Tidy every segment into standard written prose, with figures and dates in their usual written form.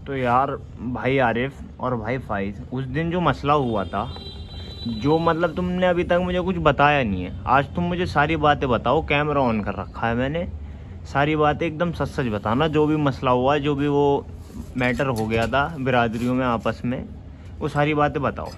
तो यार भाई आरिफ और भाई फाइज, उस दिन जो मसला हुआ था, जो मतलब तुमने अभी तक मुझे कुछ बताया नहीं है, आज तुम मुझे सारी बातें बताओ। कैमरा ऑन कर रखा है मैंने, सारी बातें एकदम सच सच बताना। जो भी मसला हुआ, जो भी वो मैटर हो गया था बिरादरियों में आपस में, वो सारी बातें बताओ।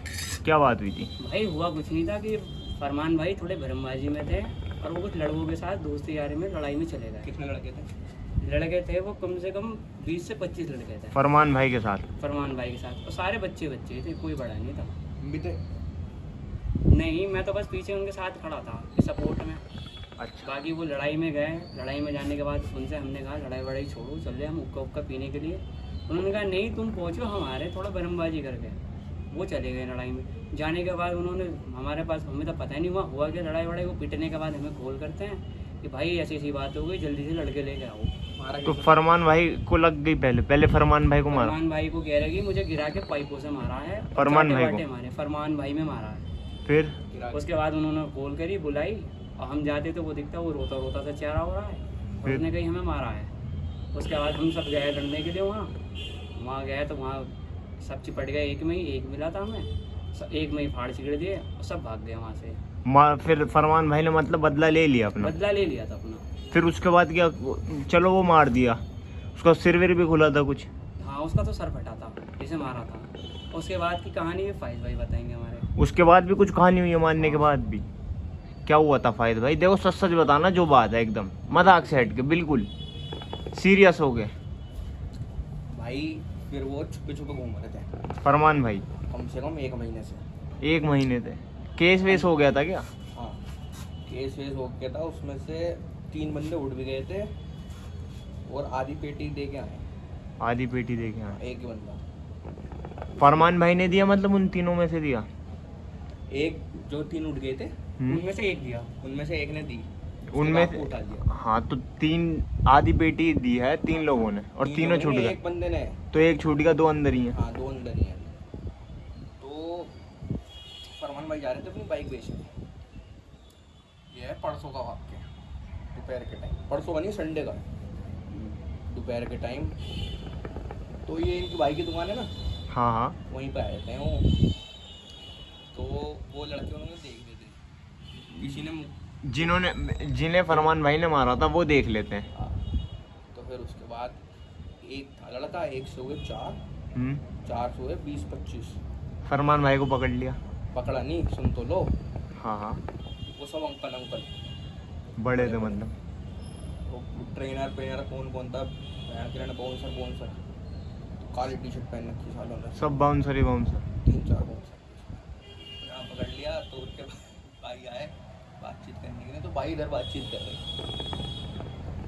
क्या बात हुई थी? भाई हुआ कुछ नहीं था कि फरमान भाई थोड़े भरमबाजी में थे और वो कुछ लड़कों के साथ दोस्ती यारी में लड़ाई में चले गए। कितने लड़के थे? लड़के थे वो कम से कम 20 से 25 लड़के थे फरमान भाई के साथ? फरमान भाई के साथ, और सारे बच्चे थे, कोई बड़ा नहीं था। भी थे? नहीं, मैं तो बस पीछे उनके साथ खड़ा था सपोर्ट में। अच्छा। बाकी वो लड़ाई में गए, लड़ाई में जाने के बाद उनसे हमने कहा लड़ाई वड़ाई छोड़ो, चल रहे हम हुक्का उक्का पीने के लिए। उन्होंने कहा नहीं तुम पहुँचो हमारे, थोड़ा बरमबाजी करके वो चले गए लड़ाई में। जाने के बाद उन्होंने हमारे पास, हमें तो पता ही नहीं हुआ कि लड़ाई वड़ाई। वो पीटने के बाद हमें कॉल करते हैं कि भाई ऐसी ऐसी बात हो गई, जल्दी से लड़के लेके आओ। तो फरमान भाई को लग गई पहले फरमान भाई को मारा? फरमान भाई को कह रहे कि मुझे गिरा के पाइपों से मारा है, फरमान भाई को मारे, फरमान भाई में मारा है। फिर उसके बाद उन्होंने कॉल करी, बुलाई, और हम जाते तो वो दिखता वो रोता रोता सा चेहरा हो रहा है, और उसने कही हमें मारा है। उसके बाद हम सब गए लड़ने के लिए, वहाँ गए तो वहाँ सब चिपट गए, एक में ही एक मिला था हमें, एक में ही फाड़ चिकड़ दिए और सब भाग गए वहाँ से। फिर फरमान भाई ने मतलब बदला ले लिया अपना? बदला ले लिया था अपना। फिर उसके बाद क्या? चलो वो मार दिया, उसका सिर विर भी खुला था कुछ? हाँ, उसका तो सर फटा था, जिसे मारा था। उसके बाद की कहानी भी फाइज भाई बताएंगे हमारे। उसके बाद भी कुछ कहानी हुई है मारने के बाद भी? क्या हुआ था फाइज भाई? देखो सच सच बताना जो बात है, एकदम मजाक से हट के, बिल्कुल सीरियस हो गए। भाई फिर वो छुपे छुपे घूम रहे थे फरमान भाई कम से कम 1 महीने से। 1 महीने थे? केस वेस हो गया था क्या? हाँ, केस वेस हो गया था। उसमें से 3 बंदे उठ भी गए थे और आधी पेटी दे के आए। आधी पेटी देखे? हाँ। एक ही बंदा फरमान भाई ने दिया, मतलब उन तीनों में से दिया? एक जो 3 उठ गए थे उनमें से एक दिया, उनमें से एक ने दी, उनमें उसके बाद उठा दिया। हाँ, तो 3 आधी पेटी दी है 3 लोगों ने, और तीनों छूट गए। एक बंदे ने। तो एक छूट गया, 2 अंदर ही हैं। हाँ, 2 अंदर ही हैं। तो फरमान भाई जा रहे थे अपनी बाइक बेचने। ये है परसों का वाक्य, दोपहर के टाइम। परसों का नहीं, संडे का, दोपहर के टाइम। तो ये इनकी बाइक की दुकान है ना, हाँ हाँ। वहीं पे आए थे वो। तो वो लड़के उन्होंने देख लिए थे, किसी ने जिन्हें फरमान भाई ने मारा था वो देख लेते हैं। हाँ। तो फिर उसके बाद एक था लड़का, एक से हुए 4, 4 से हुए 20-25। फरमान भाई को पकड़ लिया? पकड़ा नहीं, सुन तो लो। हाँ हाँ। वो सब अंकल बड़े थे मतलब? वो ट्रेनर कौन था, किरण बाउंसर, काली टी शर्ट पहन रखी सालों ने, सब बाउंसर ही बाउंसर? 3-4 बाउंसर। यहाँ पकड़ लिया। तो उसके बाद भाई आए बातचीत करने के लिए, तो भाई इधर बातचीत कर रहे।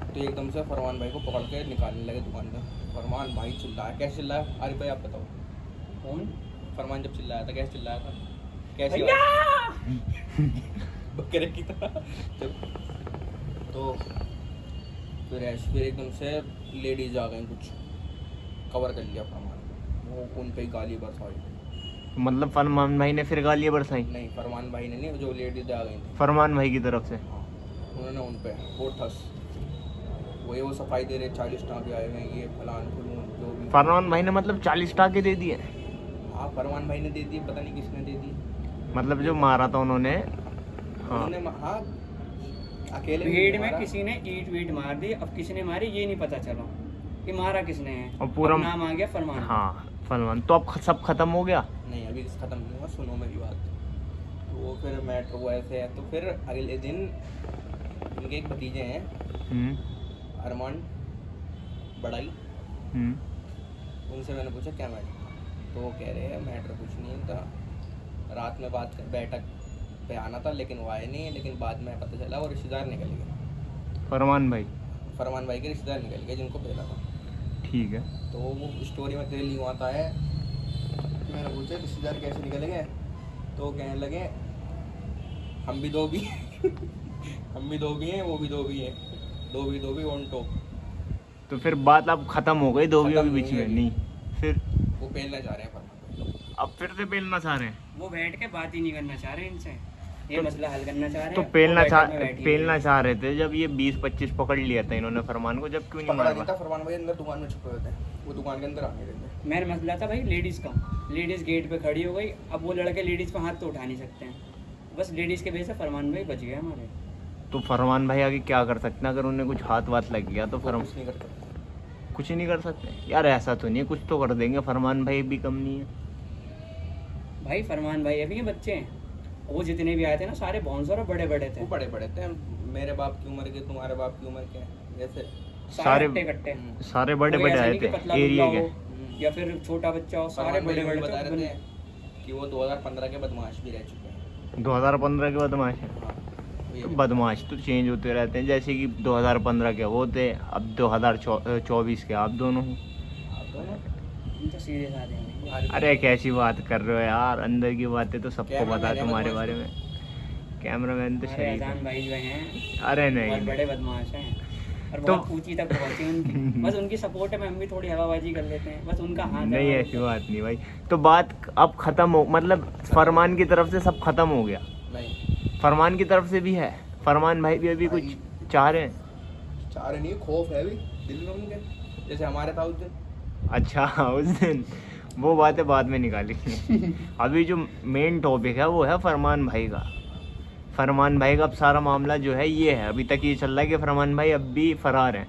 तो एकदम से फरमान भाई को पकड़ के निकालने लगे दुकान में। फरमान भाई चिल्लाया। कैसे चिल्लाया अरे भाई, आप बताओ। कौन? फरमान जब चिल्लाया था, कैसे चिल्लाया था? कैसे बकरे की तरह। तो फिर एकदम से लेडीज आ गई, कुछ कवर कर लिया फरमान। वो उन पे गाली बरसाई। मतलब फरमान भाई ने फिर गालियाँ बरसाई? नहीं, फरमान भाई ने नहीं, जो लेडीज आ गई थी फरमान भाई की तरफ से? हाँ, उन्होंने उन पे ठस वही वो सफाई दे रहे, 40 टाँके आए हैं, ये फलान फलून जो भी। फरमान भाई ने मतलब 40 टाके दे दिए? हाँ, फरमान भाई ने दे दिए, पता नहीं किसने दे दी। मतलब जो मारा था उन्होंने? हाँ। हाँ, अकेले भीड़ में किसी ने ईंट वीट मार दी। अब किसने मारी ये नहीं पता चला कि मारा किसने है, और पूरा नाम आ गया फरमान। हाँ, फरमान। तो अब सब खत्म हो गया? नहीं, अभी ख़त्म नहीं हुआ, सुनो मेरी बात। तो वो फिर मैटर हुआ ऐसे है। तो फिर अगले दिन उनके एक भतीजे हैं, अरमान बड़ाई। उनसे मैंने पूछा क्या मैटर, तो वो कह रहे हैं मैटर कुछ नहीं था, रात में बैठक पे आना था लेकिन वो आए नहीं। लेकिन बाद में पता चला वो रिश्तेदार निकल गए। फरमान भाई के रिश्तेदार निकल गए जिनको भेजा था। ठीक है। तो वो स्टोरी में तेरे लिए आता है कि मैंने पूछा रिश्तेदार कैसे निकल गए, तो कहने लगे हम भी 2 भी हम भी 2 भी हैं, वो भी 2 भी हैं, 2 भी ऑन टॉप। तो फिर बात अब खत्म हो गई 2 भी बीच में? नहीं, फिर वो पेलना चाह रहे हैं फरमान। अब फिर से पेलना चाह रहे हैं? वो बैठ के बात ही नहीं करना चाह रहे इनसे, ये मसला हल करना चाह रहे तो हैं। पेलना चाह रहे थे जब ये 20-25 पकड़ लिया था इन्होंने फरमान को, जब क्यों नहीं पकड़ा मारा? नहीं था, फरमान भाई अंदर दुकान में छुपे हुए थे। वो दुकान के अंदर आने देते। मेन मसला था भाई लेडीज़ का, लेडीज़ गेट पे खड़ी हो गई। अब वो लड़के लेडीज़ पे हाथ तो उठा नहीं सकते हैं, बस लेडीज़ के वजह से फरमान भाई बच गए हमारे। तो फरमान भाई आगे क्या कर सकते हैं? अगर उन्हें कुछ हाथ वाथ लग गया तो वो कुछ नहीं करते। कुछ ही नहीं कर सकते यार? ऐसा तो नहीं है, कुछ तो कर देंगे। फरमान भाई भी कम नहीं है भाई फरमान भाई अभी के बच्चे हैं, वो जितने भी आए थे ना सारे बाउंसर और बड़े बड़े थे, वो बड़े बड़े थे। मेरे बाप की उम्र के, तुम्हारे बाप की उम्र के, जैसे सारे कट्टे कट्टे। सारे बड़े कोई बड़े ऐसा आए नहीं कि थे पतला एरिया दुबला के। हो या फिर छोटा बच्चा हो, सारे फरमान भाई बड़े मुझे बड़े बता थे। रहे थे कि वो 2015 के बदमाश भी रह चुके हैं। 2015 के बदमाश है। हाँ, वो ये तो बदमाश तो चेंज होते रहते हैं, जैसे कि 2015 के वो थे, अब 2024 के आप दोनों हो। आप दोनों हम तो सीरियस आ रहे हैं। अरे कैसी बात कर रहे हो यार, अंदर की बातें तो सबको कैमरामैन पता है है तुम्हारे बदमाश बारे में। कैमरामैन तो हमारे शरीफ अजान है। भाई जो हैं अरे बहुत नहीं बड़े बदमाश हैं और तो- बहुत ऊंची तक पहुंचे उनकी। बस उनकी सपोर्ट में हम भी थोड़ी हवाबाजी कर लेते हैं, बस उनका हाथ है नहीं, हमारे ऐसी ऊपर। बात नहीं भाई। तो बात अब खत्म हो, मतलब फरमान की तरफ से सब खत्म हो गया? नहीं, फरमान की तरफ से भी है? फरमान भाई भी अभी कुछ भाई- चाह रहे हैं? चार नहीं, खौफ है भी दिल में उनके, जैसे हमारे था उस दिन। अच्छा उस दिन वो बातें बाद में निकाली। अभी जो मेन टॉपिक है वो है फरमान भाई का। फरमान भाई का अब सारा मामला जो है ये है, अभी तक ये चल रहा है कि फरमान भाई अब भी फरार हैं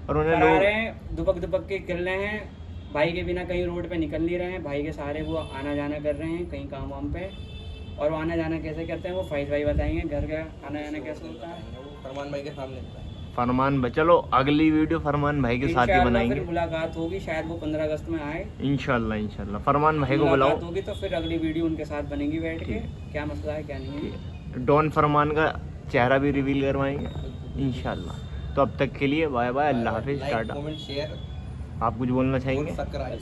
और उन्हें फरार लोग हैं, दुबक दुबक के कर रहे हैं। भाई के बिना कहीं रोड पे निकल नहीं रहे हैं। भाई के सहारे वो आना जाना कर रहे हैं कहीं काम वाम पे। और वो आना जाना कैसे करते हैं वो फैज भाई बताएंगे, घर का आना जाना कैसे होता है। वो फरमान भाई के सामने बताएंगे। फरमान भाई, चलो अगली वीडियो फरमान भाई के साथ ही इंशाअल्लाह बनाएंगे। फिर मुलाकात होगी, शायद वो 15 अगस्त में आए। इंशाल्लाह इंशाल्लाह फरमान भाई को बुलाओ। मुलाकात होगी तो फिर अगली वीडियो उनके साथ बनेगी बैठ के, ठीक। क्या मसला है क्या नहीं है। डॉन फरमान का चेहरा भी रिवील करवाएंगे इंशाल्लाह। तो अब तक के लिए बाय बाय, अल्लाह हाफिज, लाइक, टाटा। कमेंट, शेयर आप कुछ बोलना और चाहेंगे? सब्सक्राइब।